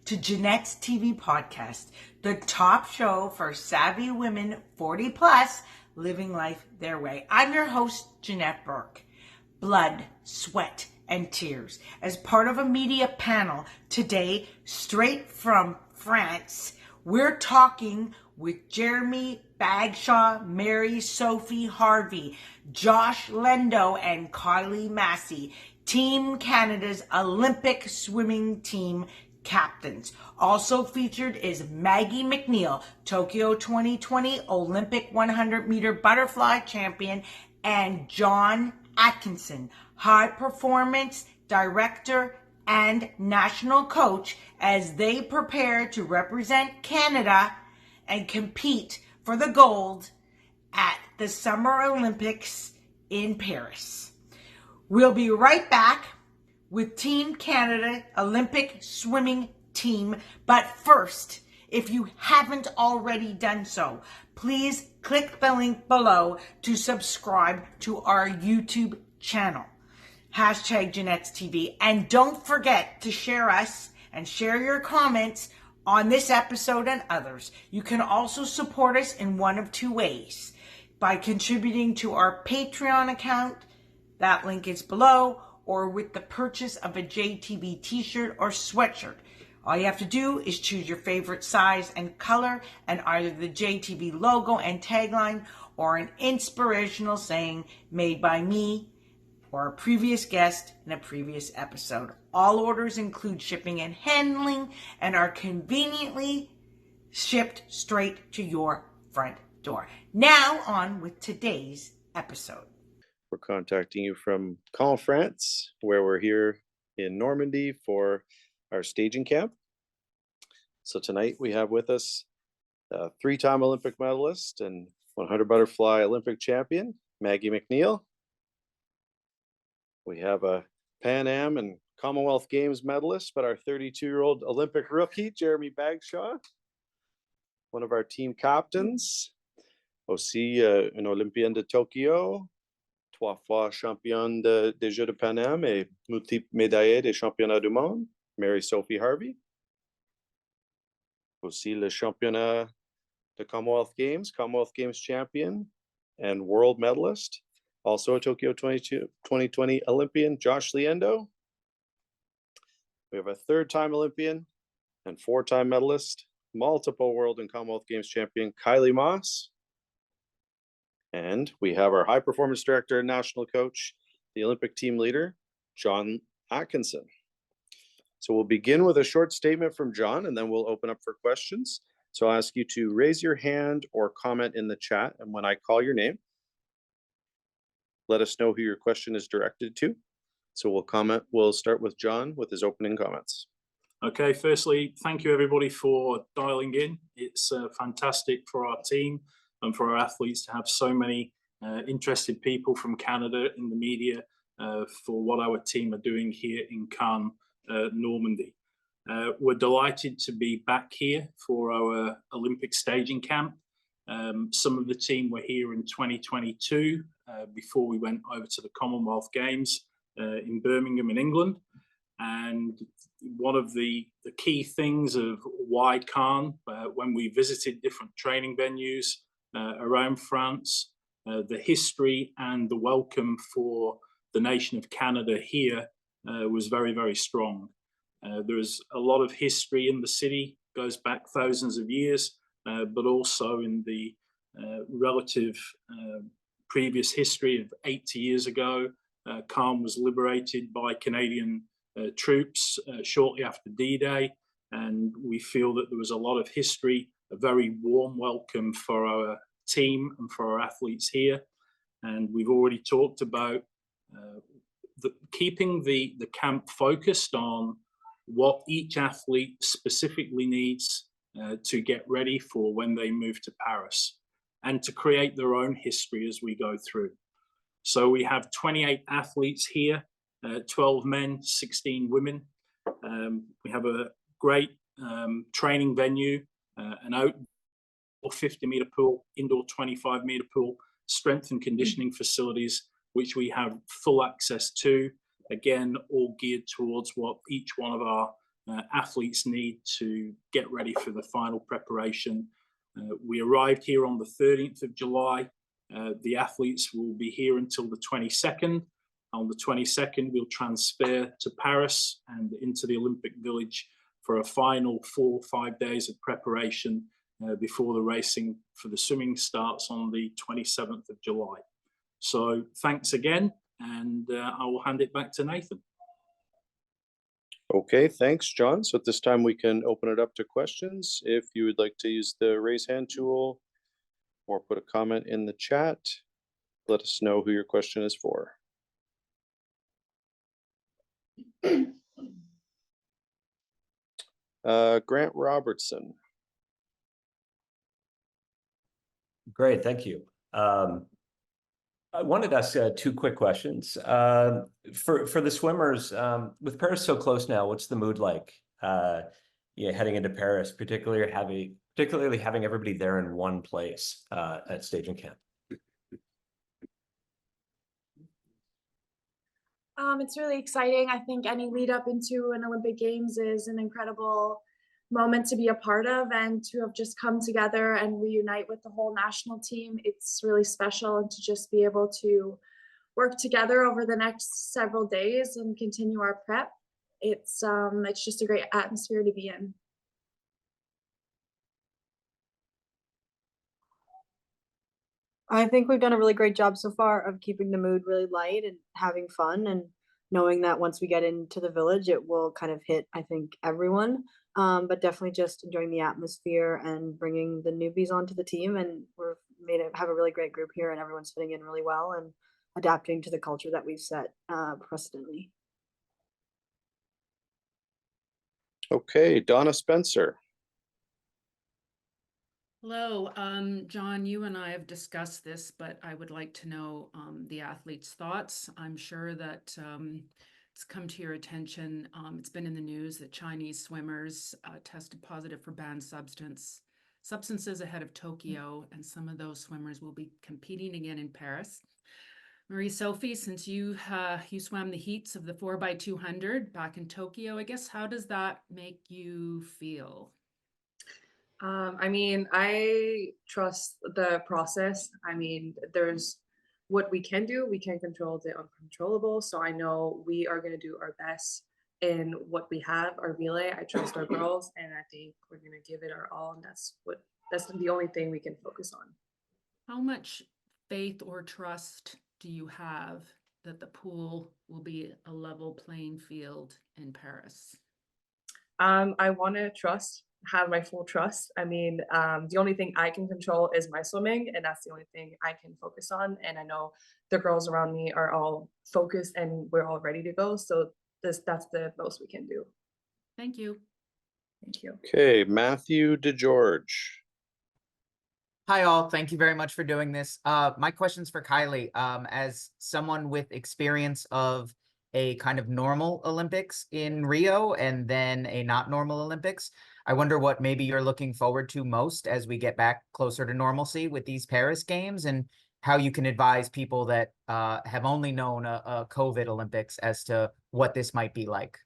to Janette's TV podcast, the top show for savvy women 40 plus living life their way. I'm your host, Janette Burke. Blood, sweat, and tears. As part of a media panel today, straight from France, we're talking with Jeremy Bagshaw, Mary-Sophies Harvey, Josh Lendo, and Kylie Masse, Team Canada's Olympic swimming team captains. Also featured is Maggie Mac Neil, Tokyo 2020 Olympic 100-meter butterfly champion, and John Atkinson, high performance director and national coach, as they prepare to represent Canada and compete for the gold at the Summer Olympics in Paris. We'll be right back with Team Canada Olympic swimming team. But first, if you haven't already done so, please click the link below to subscribe to our YouTube channel. Hashtag Janette's TV. And don't forget to share us and share your comments on this episode and others. You can also support us in one of two ways: by contributing to our Patreon account, that link is below, or with the purchase of a JTV t-shirt or sweatshirt. All you have to do is choose your favorite size and color, and either the JTV logo and tagline or an inspirational saying made by me or a previous guest in a previous episode. All orders include shipping and handling and are conveniently shipped straight to your front door. Now on with today's episode. We're contacting you from Caen, France, where we're here in Normandy for our staging camp. So tonight we have with us a three-time Olympic medalist and 100 butterfly Olympic champion, Maggie Mac Neil. We have a Pan Am and Commonwealth Games medalist, but our 32-year-old Olympic rookie, Jeremy Bagshaw, one of our team captains, aussi un Olympien de Tokyo, 3 fois championne des Jeux de Pan Am et multiple médaillée des championnats du monde, Mary-Sophies Harvey. Aussi le championnat de Commonwealth Games champion and world medalist. Also a Tokyo 2020 Olympian, Josh Lendo. We have a third-time Olympian and 4-time medalist, multiple world and Commonwealth Games champion, Kylie Masse. And we have our high performance director and national coach, the Olympic team leader, John Atkinson. So we'll begin with a short statement from John, and then we'll open up for questions. So I'll ask you to raise your hand or comment in the chat. And when I call your name, let us know who your question is directed to. So we'll start with John with his opening comments. Okay, firstly, thank you everybody for dialing in. It's fantastic for our team and for our athletes to have so many interested people from Canada in the media for what our team are doing here in Caen, Normandy. We're delighted to be back here for our Olympic staging camp. Some of the team were here in 2022 before we went over to the Commonwealth Games in Birmingham in England. And one of the key things of why Caen, when we visited different training venues around France, the history and the welcome for the nation of Canada here was very, very strong. There's a lot of history in the city, goes back thousands of years, but also in the relative previous history of 80 years ago, Caen was liberated by Canadian troops shortly after D-Day, and we feel that there was a lot of history, a very warm welcome for our team and for our athletes here. And we've already talked about keeping the camp focused on what each athlete specifically needs to get ready for when they move to Paris, and to create their own history as we go through. So we have 28 athletes here, 12 men, 16 women. We have a great training venue, an outdoor 50-meter pool, indoor 25-meter pool, strength and conditioning facilities, which we have full access to. Again, all geared towards what each one of our athletes need to get ready for the final preparation. We arrived here on the 13th of July. The athletes will be here until the 22nd. On the 22nd, we'll transfer to Paris and into the Olympic Village for a final 4 or 5 days of preparation before the racing for the swimming starts on the 27th of July. So thanks again, and I will hand it back to Nathan. Okay, thanks, John. So at this time, we can open it up to questions. If you would like to use the raise hand tool or put a comment in the chat, let us know who your question is for. Grant Robertson. Great, thank you. I wanted to ask 2 quick questions. For the swimmers, with Paris so close now, what's the mood like? Heading into Paris, particularly having everybody there in one place at staging camp. It's really exciting. I think any lead up into an Olympic Games is an incredible moment to be a part of, and to have just come together and reunite with the whole national team. It's really special, and to just be able to work together over the next several days and continue our prep. It's just a great atmosphere to be in. I think we've done a really great job so far of keeping the mood really light and having fun, and knowing that once we get into the village, it will kind of hit, I think, everyone. But definitely just enjoying the atmosphere and bringing the newbies onto the team. And have a really great group here, and everyone's fitting in really well and adapting to the culture that we've set precedently. Okay, Donna Spencer. Hello, John, you and I have discussed this, but I would like to know the athletes' thoughts. I'm sure that it's come to your attention. It's been in the news that Chinese swimmers tested positive for banned substances ahead of Tokyo, and some of those swimmers will be competing again in Paris. Mary-Sophie, since you swam the heats of the 4x200 back in Tokyo, I guess, how does that make you feel? I mean, I trust the process. I mean, there's what we can do. We can control the uncontrollable. So I know we are going to do our best in what we have, our relay. I trust our girls, and I think we're going to give it our all. And that's the only thing we can focus on. How much faith or trust do you have that the pool will be a level playing field in Paris? I want to have my full trust. I mean, the only thing I can control is my swimming, and that's the only thing I can focus on. And I know the girls around me are all focused, and we're all ready to go. So that's the most we can do. Thank you. Thank you. Okay, Matthew DeGeorge. Hi, all. Thank you very much for doing this. My question's for Kylie. As someone with experience of a kind of normal Olympics in Rio and then a not normal Olympics, I wonder what maybe you're looking forward to most as we get back closer to normalcy with these Paris Games, and how you can advise people that have only known a COVID Olympics as to what this might be like.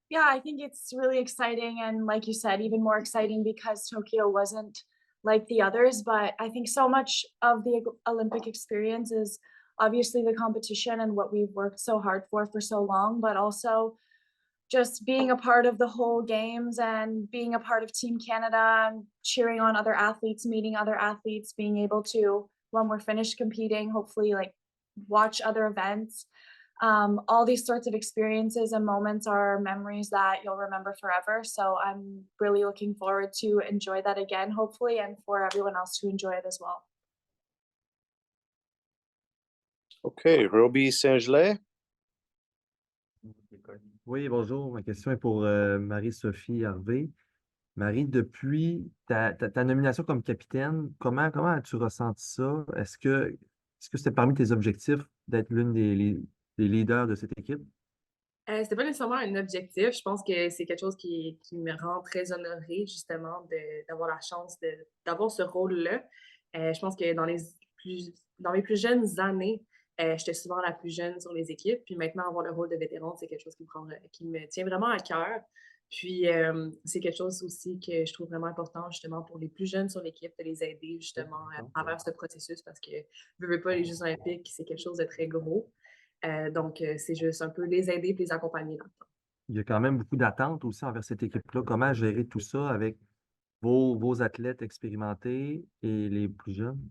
Yeah, I think it's really exciting, and like you said, even more exciting because Tokyo wasn't like the others. But I think so much of the Olympic experience is obviously the competition and what we've worked so hard for so long, but also just being a part of the whole games and being a part of Team Canada and cheering on other athletes, meeting other athletes, being able to, when we're finished competing, hopefully like watch other events. All these sorts of experiences and moments are memories that you'll remember forever. So I'm really looking forward to enjoy that again, hopefully, and for everyone else to enjoy it as well. Okay, Roby Saint-Gelais. Oui, bonjour. Ma question est pour Mary-Sophies Harvey. Marie, depuis ta nomination comme capitaine, comment as-tu ressenti ça? Est-ce que c'était parmi tes objectifs d'être l'une des leaders de cette équipe? C'était pas nécessairement un objectif. Je pense que c'est quelque chose qui me rend très honorée, justement, d'avoir la chance d'avoir ce rôle-là. Je pense que dans mes plus jeunes années, J'étais souvent la plus jeune sur les équipes, puis maintenant avoir le rôle de vétéran, c'est quelque chose qui me tient vraiment à cœur. Puis c'est quelque chose aussi que je trouve vraiment important justement pour les plus jeunes sur l'équipe, de les aider justement à travers ce processus parce que veux pas les Jeux olympiques, c'est quelque chose de très gros. Donc c'est juste un peu les aider et les accompagner là-dedans. Il y a quand même beaucoup d'attentes aussi envers cette équipe-là. Comment gérer tout ça avec vos athlètes expérimentés et les plus jeunes?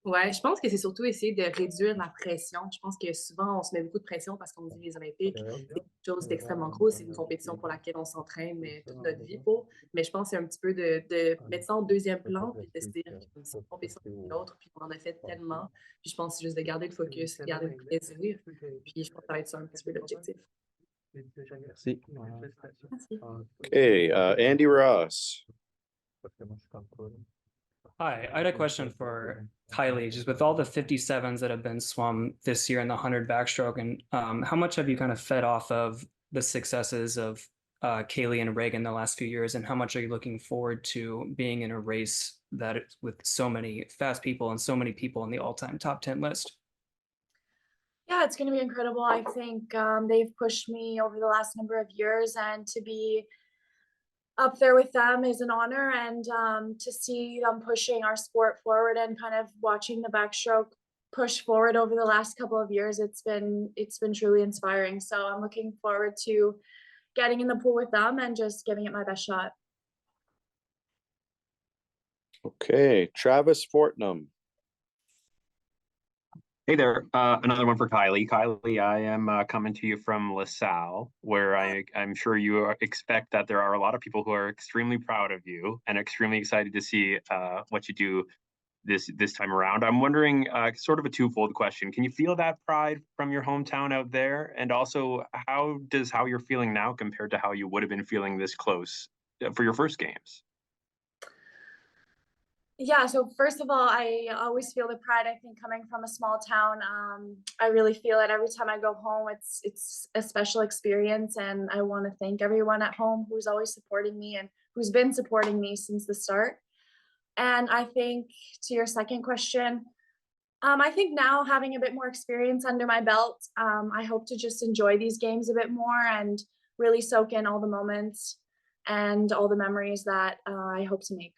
Ouais, je pense que c'est surtout essayer de réduire la pression. Je pense que souvent, on se met beaucoup de pression parce qu'on dit les Olympiques, c'est quelque chose d'extrêmement gros. C'est une compétition pour laquelle on s'entraîne toute notre vie pour. Mais je pense que c'est un petit peu de mettre ça en deuxième plan puis de se dire que c'est une compétition comme une autre, puis on en a fait tellement. Puis je pense que c'est juste de garder le focus, garder le plaisir. Puis je pense que ça va être ça un petit peu l'objectif. Merci. Merci. Okay, Andy Ross. Hi, I had a question for Kylie, just with all the 57s that have been swum this year in the 100 backstroke, and how much have you kind of fed off of the successes of Kaylee and Reagan the last few years, and how much are you looking forward to being in a race that with so many fast people and so many people in the all-time top 10 list? Yeah, it's going to be incredible. I think they've pushed me over the last number of years, and to be up there with them is an honor, and to see them pushing our sport forward and kind of watching the backstroke push forward over the last couple of years, it's been truly inspiring. So I'm looking forward to getting in the pool with them and just giving it my best shot. Okay, Travis Fortnum. Hey there, another one for Kylie. Kylie, I am coming to you from LaSalle, where I'm sure you expect that there are a lot of people who are extremely proud of you and extremely excited to see what you do this time around. I'm wondering, sort of a twofold question. Can you feel that pride from your hometown out there? And also, how does how you're feeling now compared to how you would have been feeling this close for your first games? Yeah, so first of all, I always feel the pride. I think coming from a small town, I really feel it every time I go home. It's a special experience, and I want to thank everyone at home who's always supporting me and who's been supporting me since the start. And I think to your second question, I think now having a bit more experience under my belt, I hope to just enjoy these games a bit more and really soak in all the moments and all the memories that I hope to make.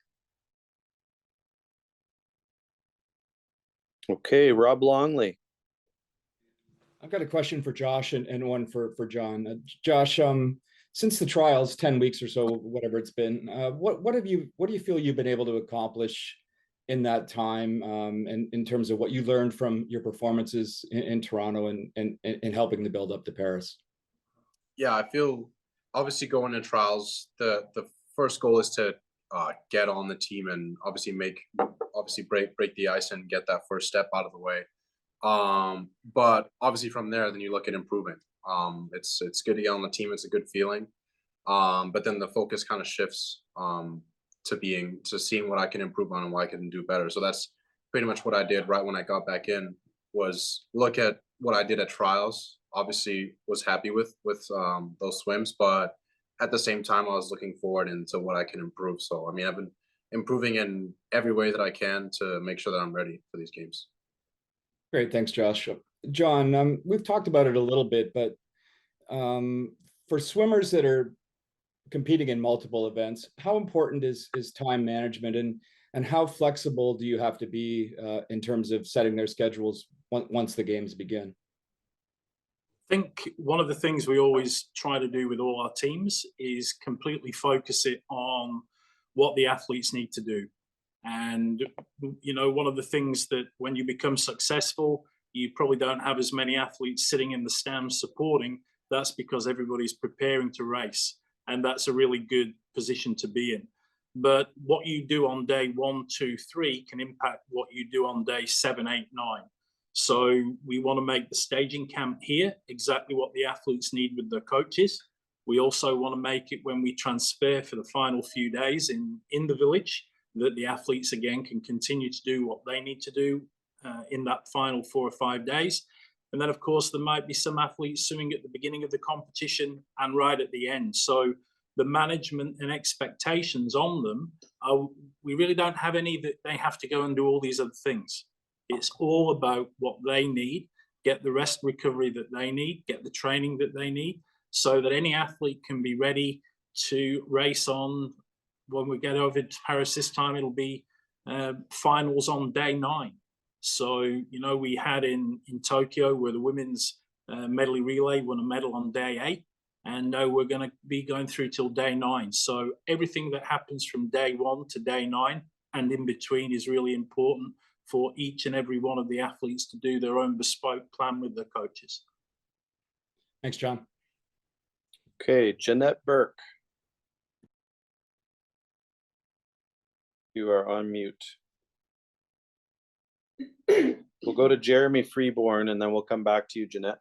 Okay, Rob Longley. I've got a question for Josh and one for John. Josh, since the trials, 10 weeks or so, whatever it's been, what do you feel you've been able to accomplish in that time, and in terms of what you learned from your performances in Toronto and helping to build up to Paris? Yeah, I feel obviously going to trials, the first goal is to get on the team and obviously break the ice and get that first step out of the way. But obviously from there, then you look at improving. It's good to get on the team. It's a good feeling. But then the focus kind of shifts to seeing what I can improve on and what I can do better. So that's pretty much what I did right when I got back in, was look at what I did at trials. Obviously was happy with those swims, but at the same time, I was looking forward into what I can improve. So, I mean, I've been improving in every way that I can to make sure that I'm ready for these games. Great, thanks, Josh. John, we've talked about it a little bit, but for swimmers that are competing in multiple events, how important is time management, and how flexible do you have to be in terms of setting their schedules once the games begin? I think one of the things we always try to do with all our teams is completely focus it on what the athletes need to do. And, you know, one of the things that when you become successful, you probably don't have as many athletes sitting in the stands supporting. That's because everybody's preparing to race. And that's a really good position to be in. But what you do on day 1, 2, 3 can impact what you do on day 7, 8, 9. So we want to make the staging camp here exactly what the athletes need with their coaches. We also want to make it when we transfer for the final few days in the village, that the athletes again can continue to do what they need to do in that final 4 or 5 days. And then of course there might be some athletes swimming at the beginning of the competition and right at the end. So the management and expectations on them, we really don't have any that they have to go and do all these other things. It's all about what they need get the rest recovery that they need, get the training that they need, so that any athlete can be ready to race on. When we get over to Paris this time, it'll be finals on day 9. So, you know, we had in Tokyo where the women's medley relay won a medal on day 8, and now we're going to be going through till day 9. So everything that happens from day 1 to day 9 and in between is really important for each and every one of the athletes to do their own bespoke plan with their coaches. Thanks, John. Okay, Janette Burke. You are on mute. We'll go to Jeremy Freeborn and then we'll come back to you, Janette.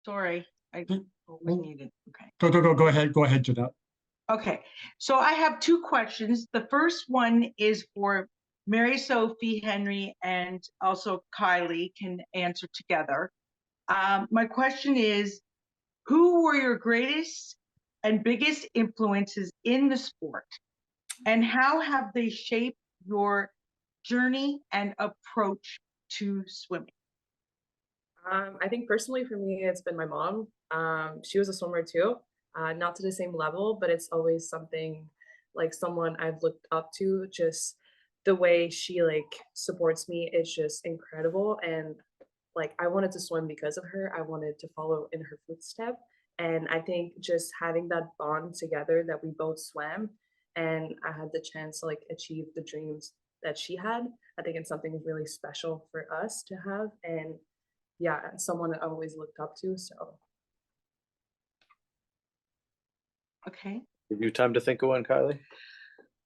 Sorry, I was muted. Okay. Go ahead, Janette. Okay, so I have 2 questions. The first one is for Mary-Sophie, Henry, and also Kylie can answer together. My question is, who were your greatest and biggest influences in the sport? And how have they shaped your journey and approach to swimming? I think personally for me, it's been my mom. She was a swimmer too, not to the same level, but it's always something like someone I've looked up to. Just the way she like supports me is just incredible. And like I wanted to swim because of her. I wanted to follow in her footstep. And I think just having that bond together that we both swam and I had the chance to like achieve the dreams that she had, I think it's something really special for us to have. And yeah, someone that I've always looked up to. So. Okay. Give you time to think of one, Kylie.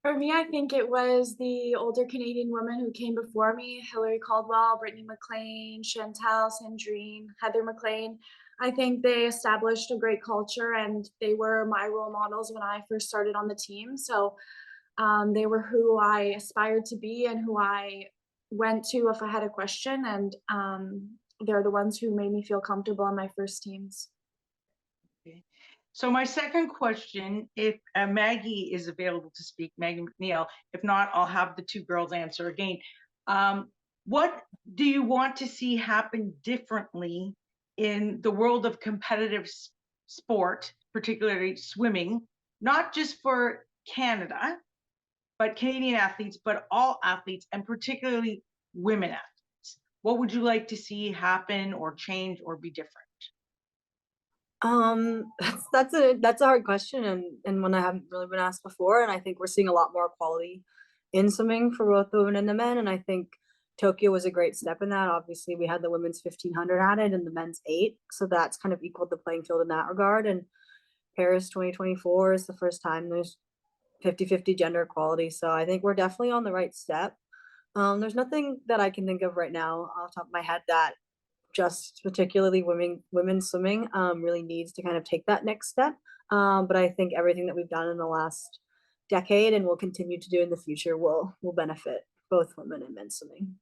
For me, I think it was the older Canadian women who came before me: Hillary Caldwell, Brittany McLean, Chantal Sandrine, Heather McLean. I think they established a great culture and they were my role models when I first started on the team. So they were who I aspired to be and who I went to if I had a question. And they're the ones who made me feel comfortable on my first teams. Okay. So my second question, if Maggie is available to speak, Maggie Mac Neil, if not, I'll have the 2 girls answer again. What do you want to see happen differently in the world of competitive sport, particularly swimming, not just for Canada, but Canadian athletes, but all athletes, and particularly women athletes? What would you like to see happen or change or be different? That's a hard question and one I haven't really been asked before. And I think we're seeing a lot more equality in swimming for both the women and the men. And I think Tokyo was a great step in that. Obviously, we had the women's 1500 added and the men's 8, so that's kind of equaled the playing field in that regard. And Paris 2024 is the first time there's 50-50 gender equality. So I think we're definitely on the right step. There's nothing that I can think of right now off the top of my head that just particularly women swimming really needs to kind of take that next step. But I think everything that we've done in the last decade and will continue to do in the future will benefit both women and men swimming.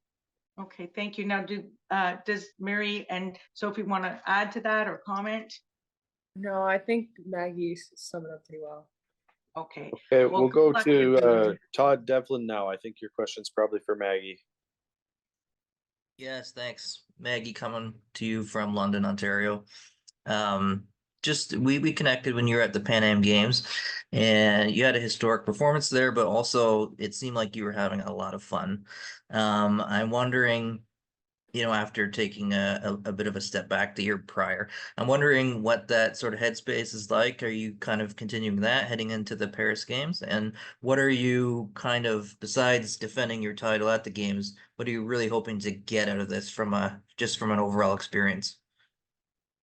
Okay, thank you. Now, does Mary and Sophie want to add to that or comment? No, I think Maggie summed it up pretty well. Okay. Okay, Well, we'll go good luck with to Todd Devlin now. I think your question's probably for Maggie. Yes, thanks. Maggie, coming to you from London, Ontario. Just we connected when you were at the Pan Am Games and you had a historic performance there, but also it seemed like you were having a lot of fun. I'm wondering, you know, after taking a bit of a step back the year prior, I'm wondering what that sort of headspace is like. Are you kind of continuing that heading into the Paris Games? And what are you kind of, besides defending your title at the games, what are you really hoping to get out of this from just from an overall experience?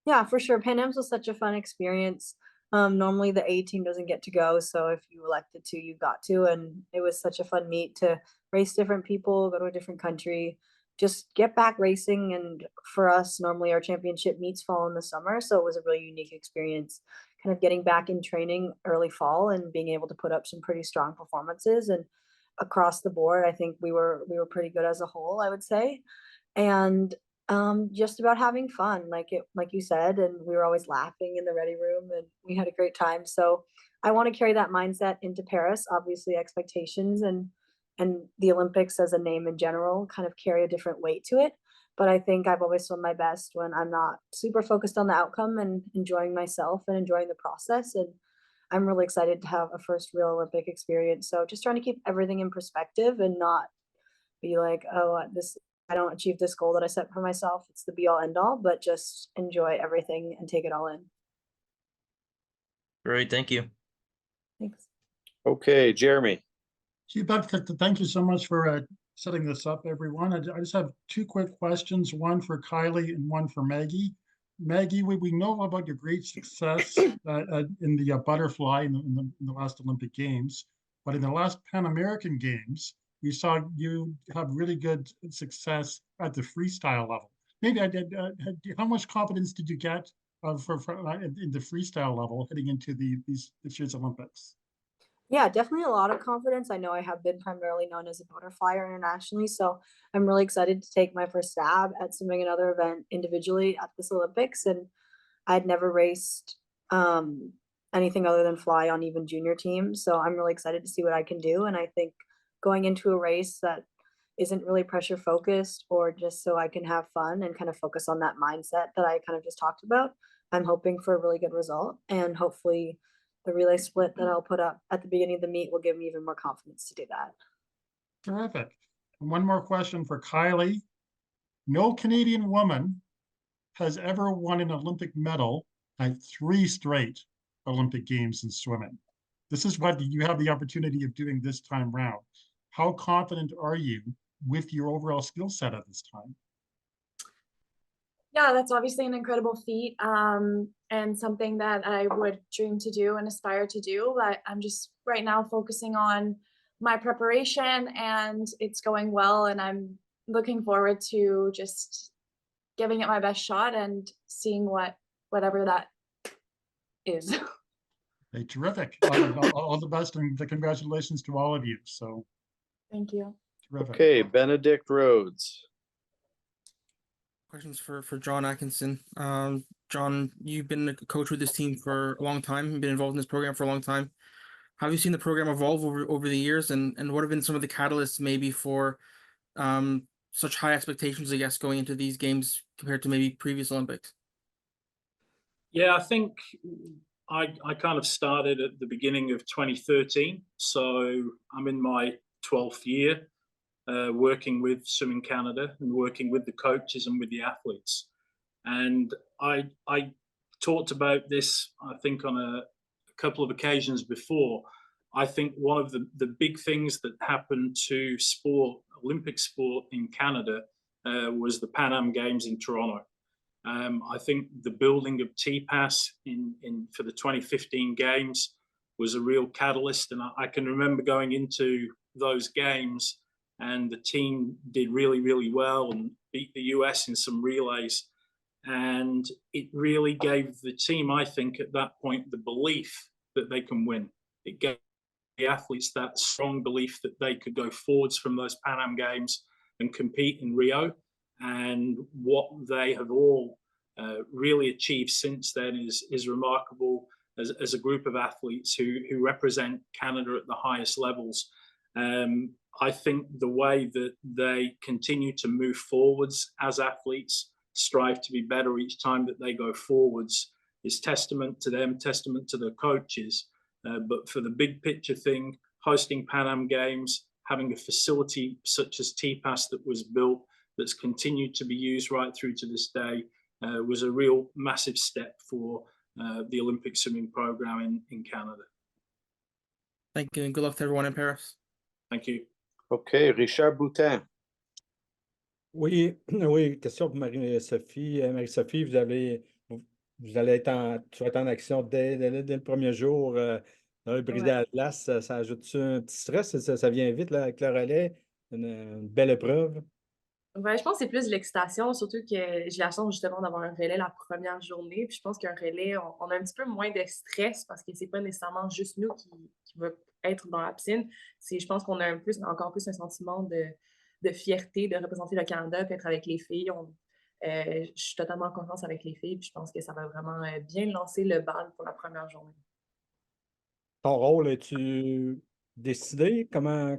Yeah, for sure. Pan Am's was such a fun experience. Normally the A team doesn't get to go, so if you elected to, you got to, and it was such a fun meet to race different people, go to a different country, just get back racing. And for us, normally our championship meets fall in the summer, so it was a really unique experience, kind of getting back in training early fall and being able to put up some pretty strong performances. And across the board, I think we were pretty good as a whole, I would say. And just about having fun, like you said, and we were always laughing in the ready room and we had a great time. So I want to carry that mindset into Paris. Obviously expectations and the Olympics as a name in general kind of carry a different weight to it. but I think I've always swum my best when I'm not super focused on the outcome and enjoying myself and enjoying the process. And I'm really excited to have a first real Olympic experience. So just trying to keep everything in perspective and not be like, oh, this I don't achieve this goal that I set for myself. It's the be all end all, but just enjoy everything and take it all in. Great, thank you. Thanks. Okay, Jeremy. Thank you so much for setting this up, everyone. I just have two quick questions, one for Kylie and one for Maggie. Maggie, we know about your great success in the butterfly in the last Olympic Games, but in the last Pan American Games, we saw you have really good success at the freestyle level. Maybe how much confidence did you get in the freestyle level heading into this year's Olympics? Yeah, definitely a lot of confidence. I know I have been primarily known as a butterflyer internationally, so I'm really excited to take my first stab at swimming another event individually at this Olympics. And I'd never raced anything other than fly on even junior teams, so I'm really excited to see what I can do. And I think going into a race that isn't really pressure focused or just so I can have fun and kind of focus on that mindset that I kind of just talked about, I'm hoping for a really good result, and hopefully the relay split that I'll put up at the beginning of the meet will give me even more confidence to do that. Terrific. And one more question for Kylie. No Canadian woman has ever won an Olympic medal at 3 straight Olympic Games in swimming. This is what you have the opportunity of doing this time round. How confident are you with your overall skill set at this time? Yeah, that's obviously an incredible feat, and something that I would dream to do and aspire to do. But I'm just right now focusing on my preparation, and it's going well. And I'm looking forward to just giving it my best shot and seeing whatever that is. Hey, terrific. All the best and the congratulations to all of you. So Thank you. terrific. Okay, Benedict Rhodes. Questions for John Atkinson. John, you've been a coach with this team for a long time. You've been involved in this program for a long time. How have you seen the program evolve over the years, and what have been some of the catalysts maybe for such high expectations, I guess, going into these games compared to maybe previous Olympics? Yeah, I think I kind of started at the beginning of 2013. So I'm in my 12th year working with Swimming Canada and working with the coaches and with the athletes. And I talked about this, I think, on a couple of occasions before. I think one of the big things that happened to sport, Olympic sport in Canada, was the Pan Am Games in Toronto. I think the building of TPAS for the 2015 Games was a real catalyst. And I can remember going into those games and the team did really, really well and beat the US in some relays. And it really gave the team, I think, at that point, the belief that they can win. It gave the athletes that strong belief that they could go forwards from those Pan Am Games and compete in Rio. And what they have all really achieved since then is remarkable as a group of athletes who represent Canada at the highest levels. I think the way that they continue to move forwards as athletes, strive to be better each time that they go forwards, is testament to them, testament to the coaches. But for the big picture thing, hosting Pan Am Games, having a facility such as TPAS that was built, that's continued to be used right through to this day, was a real massive step for the Olympic swimming program in Canada. Thank you, and good luck to everyone in Paris. Thank you. Okay, Richard Boutin. Oui, oui, question pour Marie-Sophie. Marie-Sophie, vous allez tu vas être en action dès le premier jour dans le brisé Ouais. à Atlas. Ça ajoute-tu un petit stress? Ça vient vite là, avec le relais, une belle épreuve. Ouais, je pense que c'est plus l'excitation, surtout que j'ai la chance justement d'avoir un relais la première journée. Puis je pense qu'un relais, on a un petit peu moins de stress parce que c'est pas nécessairement juste nous qui va être dans la piscine. Je pense qu'on a encore plus un sentiment de fierté de représenter le Canada et être avec les filles. Je suis totalement en confiance avec les filles. Puis je pense que ça va vraiment bien lancer le bal pour la première journée. Ton rôle, es-tu décidé? Comment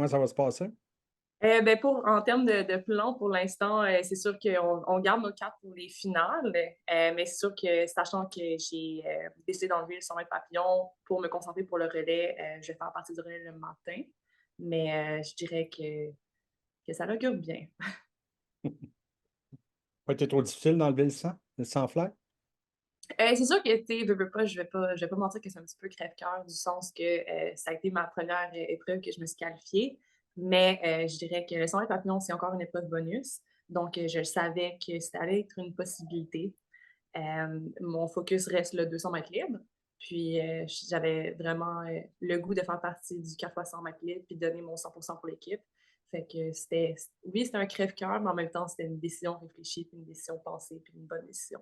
ça va se passer? En termes de plan, pour l'instant, c'est sûr qu'on garde nos cartes pour les finales, mais c'est sûr que sachant que j'ai décidé d'enlever le 100 mètres papillon pour me concentrer pour le relais, je vais faire partie du relais le matin, mais je dirais que ça augure bien. Pas été trop difficile d'enlever le sang flair? C'est sûr que, tu sais, veux pas, je vais pas mentir que c'est un petit peu crève-cœur du sens que ça a été ma première épreuve que je me suis qualifiée, mais je dirais que le 100 mètres papillon, c'est encore une épreuve bonus, donc je savais que ça allait être une possibilité. Mon focus reste le 200 mètres libre, puis j'avais vraiment le goût de faire partie du 4x100 mètres libre puis de donner mon 100% pour l'équipe. Fait que oui, c'était un crève-cœur, mais en même temps, c'était une décision réfléchie, puis une décision pensée, puis une bonne décision.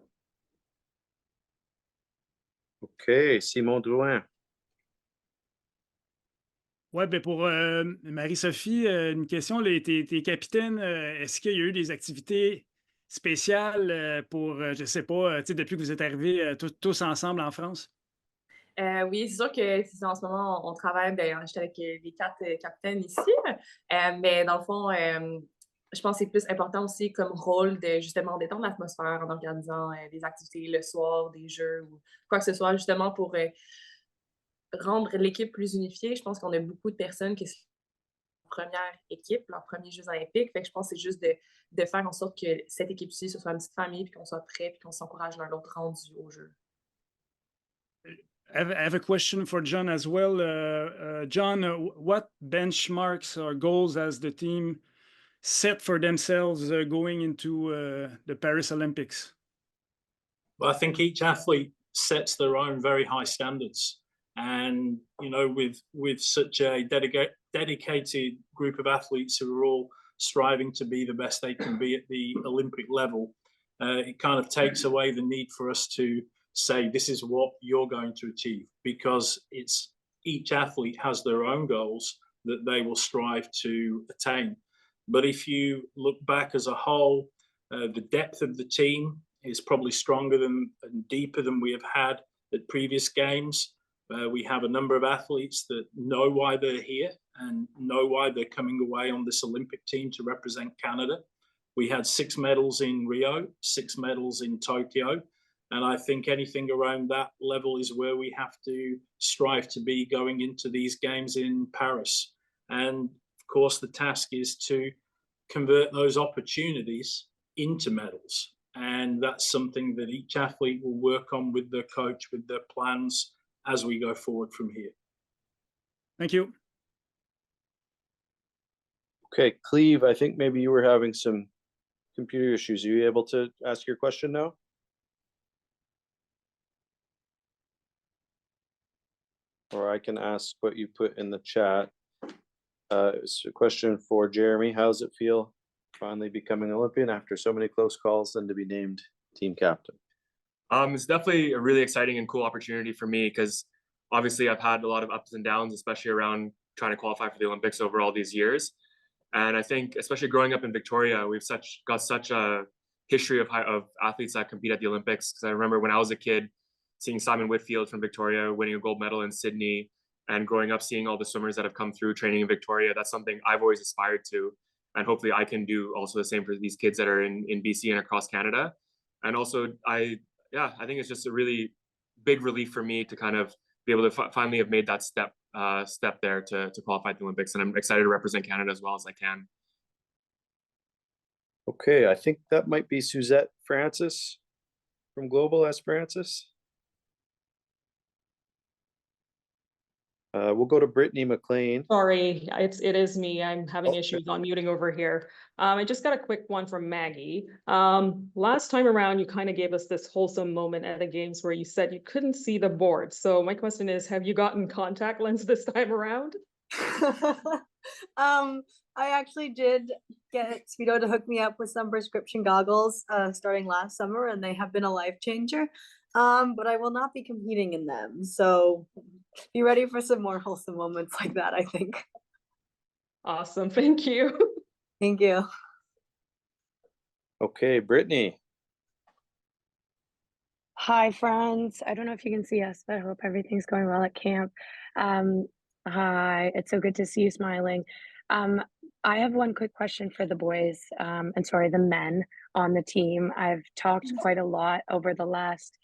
OK, Simon Drouin. Ouais, ben pour Marie-Sophie, une question. T'es capitaine, est-ce qu'il y a eu des activités spéciales pour, je sais pas, tu sais, depuis que vous êtes arrivés tous ensemble en France? Oui, c'est sûr que en ce moment, on travaille, ben, j'étais avec les 4 capitaines ici, mais dans le fond, je pense que c'est plus important aussi comme rôle de justement détendre l'atmosphère en organisant des activités le soir, des jeux ou quoi que ce soit, justement pour rendre l'équipe plus unifiée. Je pense qu'on a beaucoup de personnes qui sont première équipe, leurs premiers Jeux olympiques. Fait que je pense que c'est juste de faire en sorte que cette équipe-ci, ce soit une petite famille, puis qu'on soit prêt, puis qu'on s'encourage l'un l'autre rendu au jeu. I have a question for John as well. John, what benchmarks or goals has the team set for themselves going into the Paris Olympics? Well, I think each athlete sets their own very high standards. And, you know, with such a dedicated group of athletes who are all striving to be the best they can be at the Olympic level, it kind of takes away the need for us to say, this is what you're going to achieve, because each athlete has their own goals that they will strive to attain. But if you look back as a whole, the depth of the team is probably stronger and deeper than we have had at previous games. We have a number of athletes that know why they're here and know why they're coming away on this Olympic team to represent Canada. We had 6 medals in Rio, 6 medals in Tokyo. And I think anything around that level is where we have to strive to be going into these games in Paris. And of course, the task is to convert those opportunities into medals. And that's something that each athlete will work on with their coach, with their plans as we go forward from here. Thank you. Okay, Cleve, I think maybe you were having some computer issues. Are you able to ask your question now? Or I can ask what you put in the chat. It's a question for Jeremy. How does it feel finally becoming Olympian after so many close calls and to be named team captain? It's definitely a really exciting and cool opportunity for me because obviously I've had a lot of ups and downs, especially around trying to qualify for the Olympics over all these years. And I think, especially growing up in Victoria, we've got such a history of athletes that compete at the Olympics. Because I remember when I was a kid, seeing Simon Whitfield from Victoria winning a gold medal in Sydney, and growing up seeing all the swimmers that have come through training in Victoria. That's something I've always aspired to, and hopefully I can do also the same for these kids that are in BC and across Canada. And also, I think it's just a really big relief for me to kind of be able to finally have made that step there to qualify at the Olympics, and I'm excited to represent Canada as well as I can. Okay, I think that might be Suzette Francis from Global Esperantis. We'll go to Brittany McLean. Sorry, it is me. I'm having issues unmuting over here. I just got a quick one from Maggie. Last time around, you kind of gave us this wholesome moment at the games where you said you couldn't see the board. So my question is, have you gotten contact lens this time around? I actually did get Speedo to hook me up with some prescription goggles starting last summer, and they have been a life changer. But I will not be competing in them. So be ready for some more wholesome moments like that, I think. Awesome. Thank you. Thank you. Okay, Brittany. Hi, friends. I don't know if you can see us, but I hope everything's going well at camp. Hi, it's so good to see you smiling. I have one quick question for the boys, and sorry, the men on the team. I've talked quite a lot over the last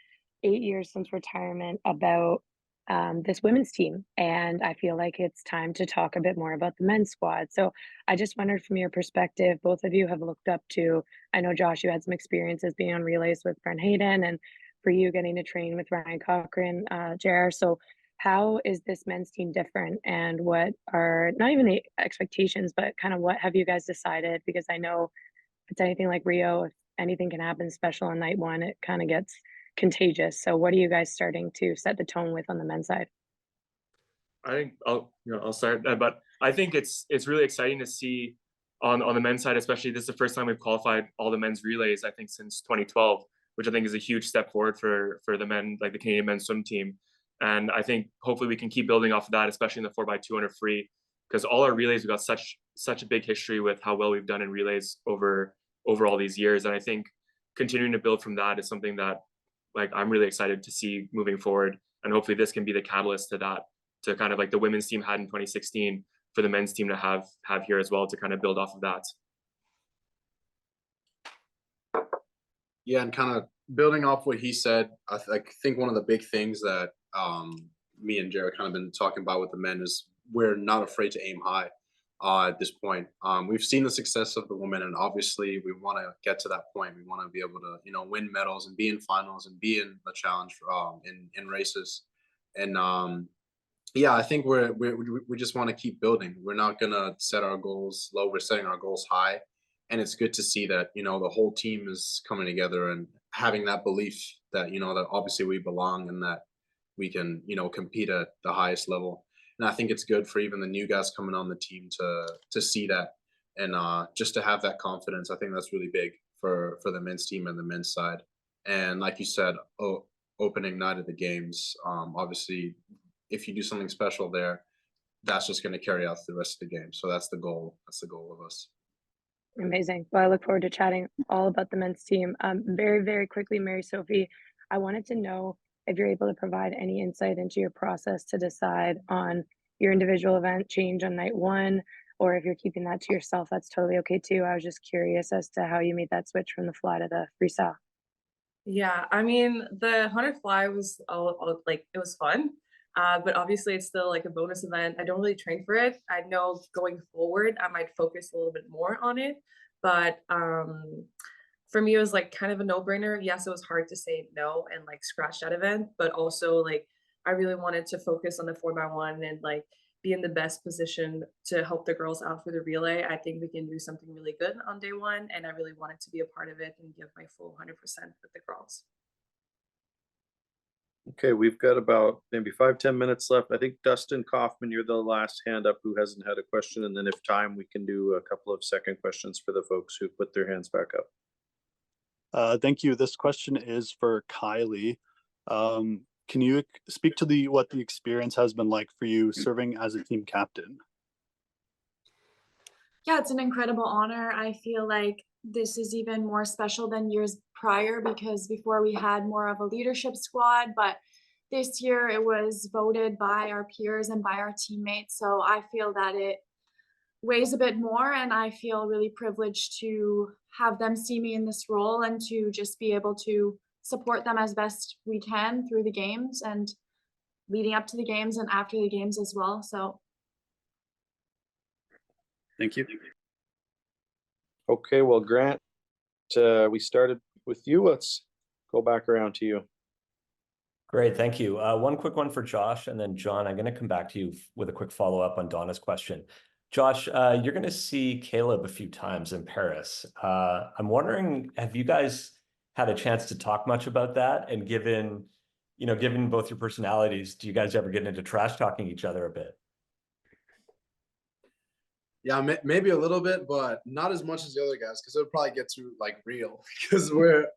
8 years since retirement about this women's team, and I feel like it's time to talk a bit more about the men's squad. So I just wondered, from your perspective, both of you have looked up to, I know Josh, you had some experiences being on relays with Brent Hayden, and for you getting to train with Ryan Cochran, JR. So how is this men's team different, and what are not even the expectations, but kind of what have you guys decided? Because I know if it's anything like Rio, if anything can happen special on night one, it kind of gets contagious. So what are you guys starting to set the tone with on the men's side? I think I'll start, but I think it's really exciting to see on the men's side, especially this is the first time we've qualified all the men's relays, I think, since 2012, which I think is a huge step forward for the men, like the Canadian men's swim team. And I think hopefully we can keep building off of that, especially in the 4x200 free, because all our relays, we've got such a big history with how well we've done in relays over all these years. And I think continuing to build from that is something that, like, I'm really excited to see moving forward. And hopefully this can be the catalyst to that, to kind of like the women's team had in 2016 for the men's team to have here as well, to kind of build off of that. Yeah, and kind of building off what he said, I think one of the big things that me and Jared kind of been talking about with the men is we're not afraid to aim high at this point. We've seen the success of the women, and obviously we want to get to that point. We want to be able to, win medals and be in finals and be in the challenge in races. And yeah, I think we just want to keep building. We're not gonna set our goals low. We're setting our goals high, and it's good to see that the whole team is coming together and having that belief that that obviously we belong and that we can compete at the highest level. And I think it's good for even the new guys coming on the team to see that and just to have that confidence. I think that's really big for the men's team and the men's side. And like you said, opening night of the games, obviously, if you do something special there, that's just going to carry out the rest of the game. So that's the goal. That's the goal of us. Amazing. Well, I look forward to chatting all about the men's team. Very, very quickly, Mary-Sophie, I wanted to know if you're able to provide any insight into your process to decide on your individual event change on night one, or if you're keeping that to yourself, that's totally okay too. I was just curious as to how you made that switch from the fly to the freestyle. Yeah, I mean, the 100 fly was all like, it was fun. But obviously it's still like a bonus event. I don't really train for it. I know going forward, I might focus a little bit more on it. But for me, it was like kind of a no-brainer. Yes, it was hard to say no and like scratch that event, but also like I really wanted to focus on the 4x1 and like be in the best position to help the girls out for the relay. I think we can do something really good on day one, and I really wanted to be a part of it and give my full 100% with the girls. Okay, we've got about maybe 5-10 minutes left. I think Dustin Kaufman, you're the last hand up who hasn't had a question, and then if time, we can do a couple of second questions for the folks who put their hands back up. Thank you. This question is for Kylie. Can you speak to what the experience has been like for you serving as a team captain? Yeah, it's an incredible honor. I feel like this is even more special than years prior, because before we had more of a leadership squad, but this year it was voted by our peers and by our teammates. So I feel that it weighs a bit more, and I feel really privileged to have them see me in this role and to just be able to support them as best we can through the games and leading up to the games and after the games as well. So thank you. Okay, well, Grant, we started with you. Let's go back around to you. Great, thank you. One quick one for Josh, and then John, I'm going to come back to you with a quick follow-up on Donna's question. Josh, you're going to see Caleb a few times in Paris. I'm wondering, have you guys had a chance to talk much about that? And given both your personalities, do you guys ever get into trash talking each other a bit? Yeah, maybe a little bit, but not as much as the other guys, because it'll probably get too like real. Because we're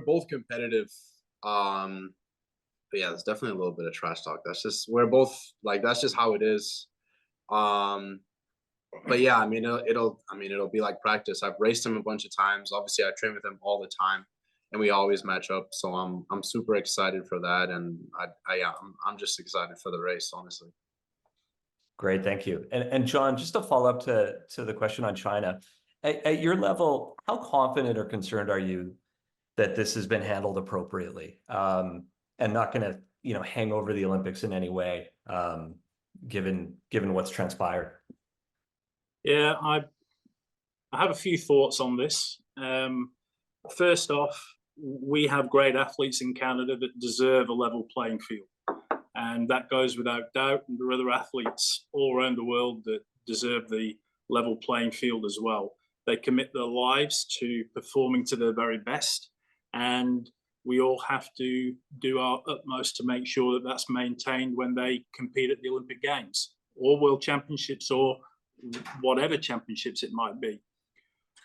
both competitive. But yeah, there's definitely a little bit of trash talk. That's just that's just how it is. But yeah, I mean it'll be like practice. I've raced him a bunch of times. Obviously, I train with him all the time, and we always match up. So I'm super excited for that, and I'm just excited for the race, honestly. Great, thank you. And John, just to follow up to the question on China, at your level, how confident or concerned are you that this has been handled appropriately, and not going to, hang over the Olympics in any way, given what's transpired? Yeah, I have a few thoughts on this. First off, we have great athletes in Canada that deserve a level playing field. And that goes without doubt. And there are other athletes all around the world that deserve the level playing field as well. They commit their lives to performing to their very best. And we all have to do our utmost to make sure that that's maintained when they compete at the Olympic Games or World Championships or whatever championships it might be.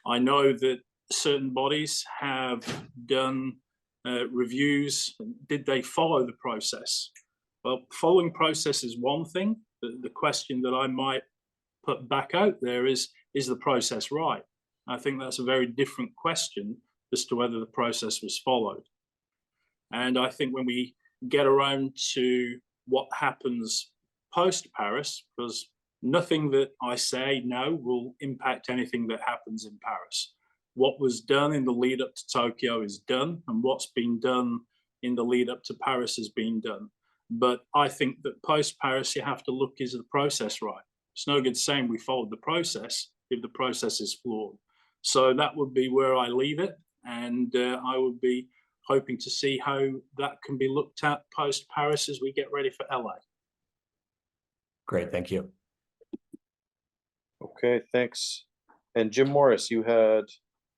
I know that certain bodies have done reviews. Did they follow the process? Well, following process is one thing. The question that I might put back out there is the process right? I think that's a very different question as to whether the process was followed. And I think when we get around to what happens post-Paris, because nothing that I say now will impact anything that happens in Paris. What was done in the lead up to Tokyo is done, and what's been done in the lead up to Paris has been done. But I think that post-Paris, you have to look, is the process right? It's no good saying we followed the process if the process is flawed. So that would be where I leave it. And I would be hoping to see how that can be looked at post-Paris as we get ready for LA. Great, thank you. Okay, thanks. And Jim Morris, you had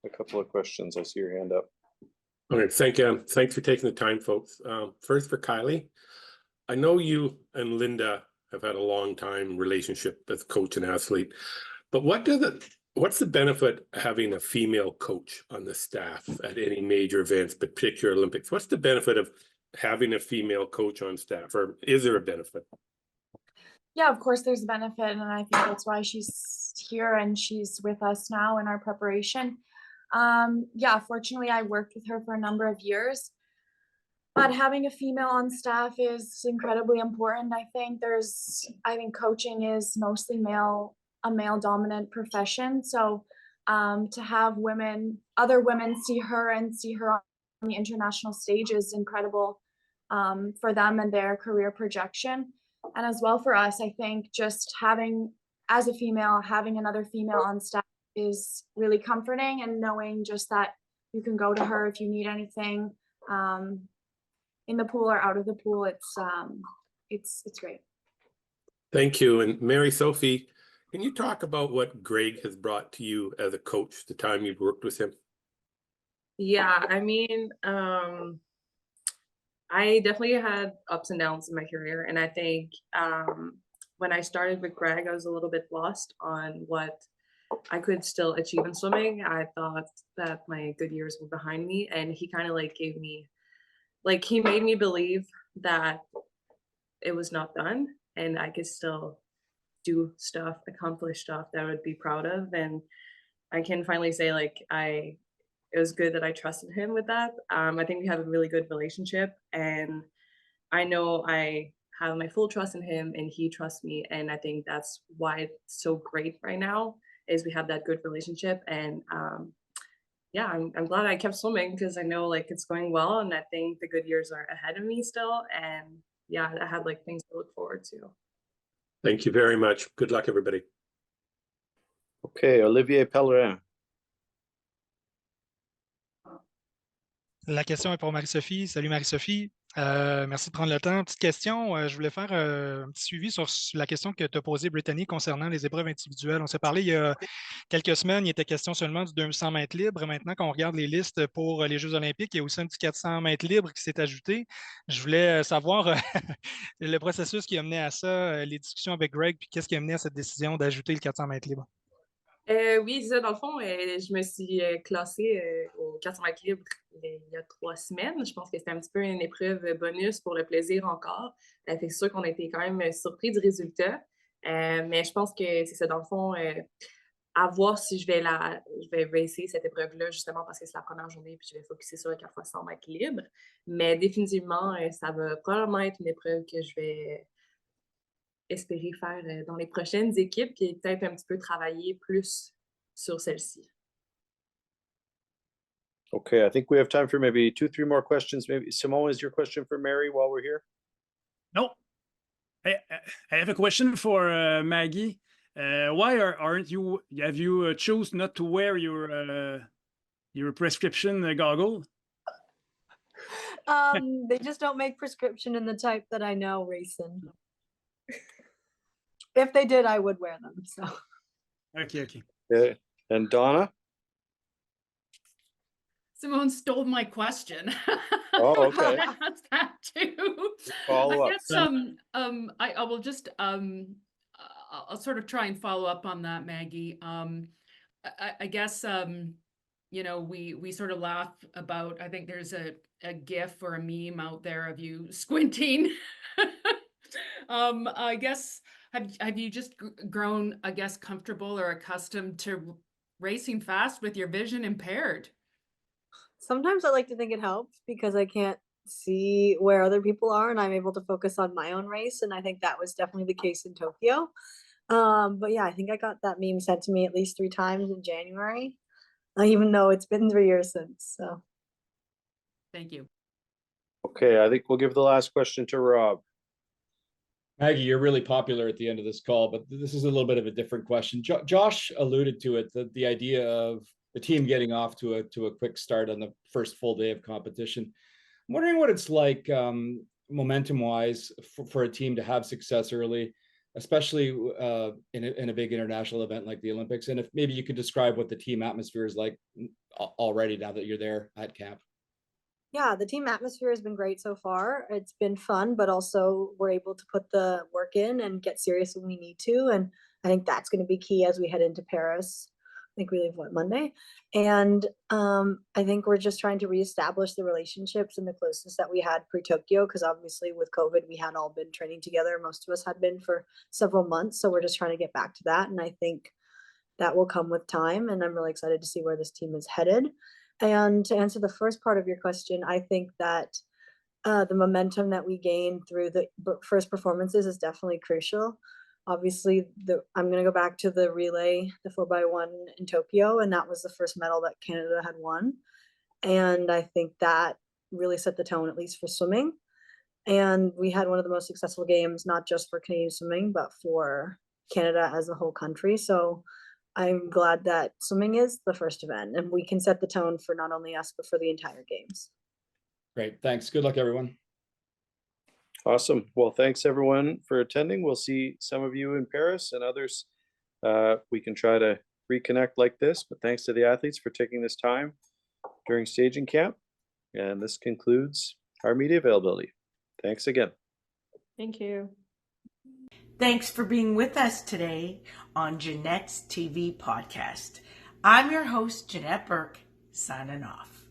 a couple of questions. I see your hand up. All right, thank you. Thanks for taking the time, folks. First for Kylie. I know you and Linda have had a long time relationship as coach and athlete, but what's the benefit of having a female coach on the staff at any major events, particularly Olympics? What's the benefit of having a female coach on staff, or is there a benefit? Yeah, of course there's a benefit, and I think that's why she's here and she's with us now in our preparation. Yeah, fortunately I worked with her for a number of years, but having a female on staff is incredibly important. I think coaching is mostly a male dominant profession. So to have other women see her on the international stage is incredible for them and their career projection. And as well for us, I think just having another female on staff is really comforting, and knowing just that you can go to her if you need anything in the pool or out of the pool. It's great. Thank you. And Mary-Sophie, can you talk about what Greg has brought to you as a coach, the time you've worked with him? Yeah, I mean, I definitely had ups and downs in my career. And I think when I started with Greg, I was a little bit lost on what I could still achieve in swimming. I thought that my good years were behind me, and he kind of he made me believe that it was not done and I could still do stuff, accomplish stuff that I would be proud of. And I can finally say it was good that I trusted him with that. I think we have a really good relationship, and I know I have my full trust in him and he trusts me. And I think that's why it's so great right now, is we have that good relationship. And yeah, I'm glad I kept swimming, because I know it's going well, and I think the good years are ahead of me still. And yeah, I had things to look forward to. Thank you very much. Good luck, everybody. Okay, Olivier Pellerin. La question est pour Marie-Sophie. Salut Marie-Sophie. Merci de prendre le temps. Petite question, je voulais faire un petit suivi sur la question que tu as posée, Brittany, concernant les épreuves individuelles. On s'est parlé il y a quelques semaines, il était question seulement du 200 mètres libre. Maintenant qu'on regarde les listes pour les Jeux olympiques, il y a aussi un petit 400 mètres libre qui s'est ajouté. Je voulais savoir le processus qui a mené à ça, les discussions avec Greg, puis qu'est-ce qui a mené à cette décision d'ajouter le 400 mètres libre. Oui, c'est ça. Dans le fond, je me suis classée au 400 mètres libre il y a 3 semaines. Je pense que c'était un petit peu une épreuve bonus pour le plaisir encore. C'est sûr qu'on a été quand même surpris du résultat. Mais je pense que c'est ça, dans le fond, à voir si je vais essayer cette épreuve-là, justement parce que c'est la première journée, puis je vais focusser sur le 4 x 100 mètres libre. Mais définitivement, ça va probablement être une épreuve que je vais espérer faire dans les prochaines équipes, puis peut-être un petit peu travailler plus sur celle-ci. Okay, I think we have time for maybe 2-3 more questions. Maybe Simone, is your question for Mary while we're here? No. I have a question for Maggie. Why aren't you? Have you choose not to wear your prescription goggle? They just don't make prescription in the type that I know, Rayson. If they did, I would wear them. So. Okay. Okay. And Donna? Simone stole my question. Oh, okay. I asked that too. Follow I up. guess I will just I'll sort of try and follow up on that, Maggie. I guess you know, we sort of laugh about, I think there's a GIF or a meme out there of you squinting. I guess have you just grown, I guess, comfortable or accustomed to racing fast with your vision impaired? Sometimes I like to think it helps because I can't see where other people are and I'm able to focus on my own race. And I think that was definitely the case in Tokyo. But yeah, I think I got that meme sent to me at least 3 times in January, even though it's been 3 years since. So thank you. Okay, I think we'll give the last question to Rob. Maggie, you're really popular at the end of this call, but this is a little bit of a different question. Josh alluded to it, the idea of the team getting off to a quick start on the first full day of competition. I'm wondering what it's like momentum-wise for a team to have success early, especially in a big international event like the Olympics. And if maybe you could describe what the team atmosphere is like already now that you're there at camp. yeah, the team atmosphere has been great so far. It's been fun, but also we're able to put the work in and get serious when we need to. And I think that's going to be key as we head into Paris. I think we leave Monday. And I think we're just trying to reestablish the relationships and the closeness that we had pre-Tokyo, because obviously with COVID, we had all been training together. Most of us had been for several months. So we're just trying to get back to that. And I think that will come with time. And I'm really excited to see where this team is headed. And to answer the first part of your question, I think that the momentum that we gained through the first performances is definitely crucial. Obviously, I'm going to go back to the relay, the 4x1 in Tokyo, and that was the first medal that Canada had won. And I think that really set the tone, at least for swimming. And we had one of the most successful games, not just for Canadian swimming, but for Canada as a whole country. So I'm glad that swimming is the first event and we can set the tone for not only us, but for the entire games. Great. Thanks. Good luck, everyone. Awesome. Well, thanks everyone for attending. We'll see some of you in Paris and others. We can try to reconnect like this, but thanks to the athletes for taking this time during staging camp. And this concludes our media availability. Thanks again. Thank you. Thanks for being with us today on Janette's TV podcast. I'm your host, Janette Burke, signing off.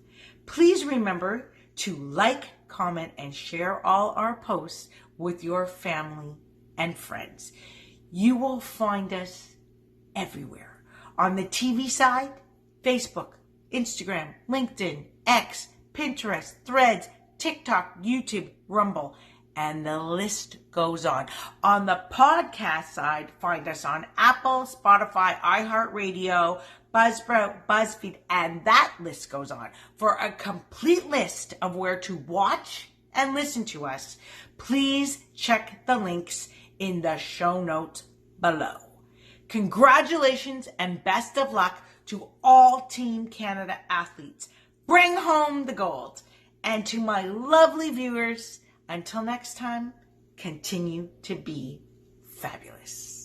Please remember to like, comment, and share all our posts with your family and friends. You will find us everywhere. On the TV side, Facebook, Instagram, LinkedIn, X, Pinterest, Threads, TikTok, YouTube, Rumble, and the list goes on. On the podcast side, find us on Apple, Spotify, iHeartRadio, Buzzsprout, BuzzFeed, and that list goes on. For a complete list of where to watch and listen to us, please check the links in the show notes below. Congratulations and best of luck to all Team Canada athletes. Bring home the gold. And to my lovely viewers, until next time, continue to be fabulous.